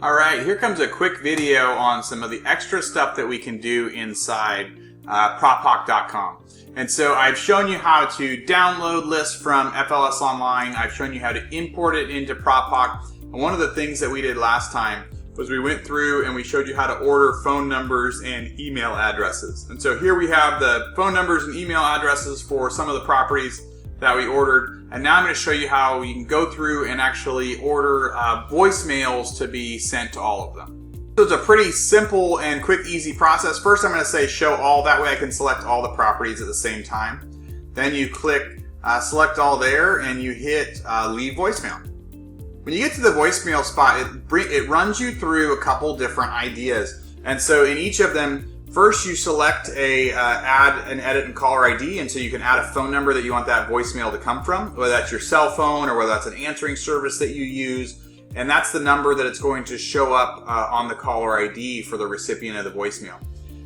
Alright, here comes a quick video on some of the extra stuff that we can do inside proppoc.com. And so I've shown you how to download lists from FLS Online. I've shown you how to import it into Proppoc. And one of the things that we did last time was we went through and we showed you how to order phone numbers and email addresses. And so here we have the phone numbers and email addresses for some of the properties that we ordered. And now I'm going to show you how you can go through and actually order voicemails to be sent to all of them. So it's a pretty simple and quick, easy process. First, I'm going to say show all. That way I can select all the properties at the same time. Then you click select all there and you hit leave voicemail. When you get to the voicemail spot, it runs you through a couple different ideas. And so in each of them, first you select a add and edit and caller ID, and so you can add a phone number that you want that voicemail to come from, whether that's your cell phone or whether that's an answering service that you use. And that's the number that it's going to show up on the caller ID for the recipient of the voicemail.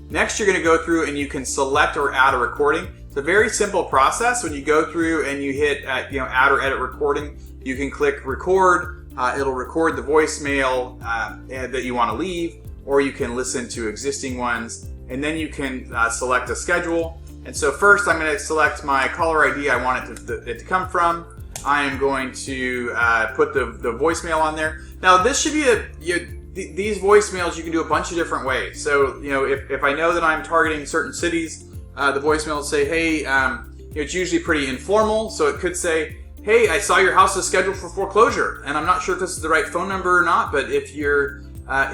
Next, you're going to go through and you can select or add a recording. It's a very simple process. When you go through and you hit add or edit recording, you can click record. It'll record the voicemail that you want to leave, or you can listen to existing ones. And then you can select a schedule. And so first I'm going to select my caller ID I want it to come from. I am going to put the voicemail on there. Now this should be these voicemails you can do a bunch of different ways. So if I know that I'm targeting certain cities, the voicemail will say, hey, it's usually pretty informal. So it could say, hey, I saw your house is scheduled for foreclosure, and I'm not sure if this is the right phone number or not, but if you're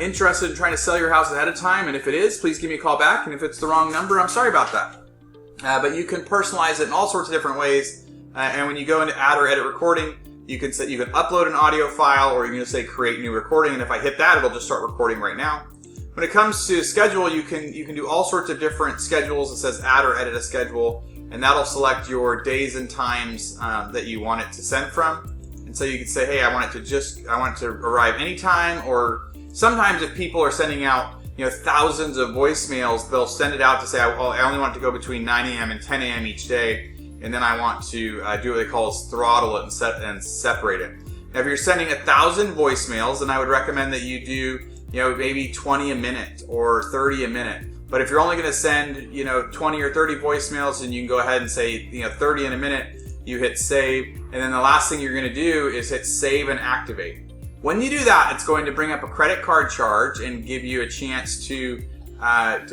interested in trying to sell your house ahead of time, and if it is, please give me a call back, and if it's the wrong number, I'm sorry about that. But you can personalize it in all sorts of different ways, and when you go into add or edit recording, you can upload an audio file, or you can just say create new recording, and if I hit that, it'll just start recording right now. When it comes to schedule, you can do all sorts of different schedules. It says add or edit a schedule, and that'll select your days and times that you want it to send from. And so you can say, hey, I want it to arrive anytime, or sometimes if people are sending out thousands of voicemails, they'll send it out to say, I only want it to go between 9 a.m. and 10 a.m. each day, and then I want to do what they call throttle it and separate it. Now, if you're sending 1,000 voicemails, then I would recommend that you do maybe 20 a minute or 30 a minute. But if you're only going to send 20 or 30 voicemails, then you can go ahead and say 30 in a minute. You hit save, and then the last thing you're going to do is hit save and activate. When you do that, it's going to bring up a credit card charge and give you a chance to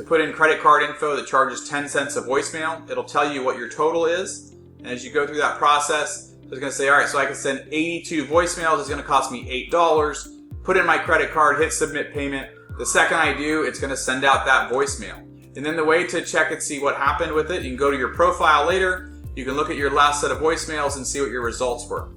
put in credit card info that charges 10 cents a voicemail. It'll tell you what your total is. And as you go through that process, it's going to say, all right, so I can send 82 voicemails. It's going to cost me $8. Put in my credit card, hit submit payment. The second I do, it's going to send out that voicemail. And then the way to check and see what happened with it, you can go to your profile later. You can look at your last set of voicemails and see what your results were.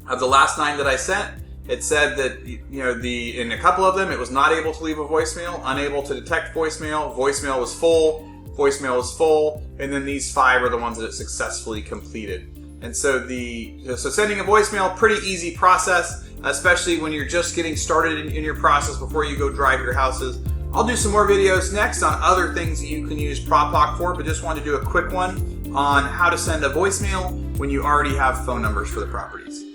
Of the last 9 that I sent, it said that in a couple of them it was not able to leave a voicemail, unable to detect voicemail, voicemail was full, and then these 5 are the ones that it successfully completed. And so sending a voicemail, pretty easy process, especially when you're just getting started in your process before you go drive your houses. I'll do some more videos next on other things that you can use Proppoc for, but just wanted to do a quick one on how to send a voicemail when you already have phone numbers for the properties.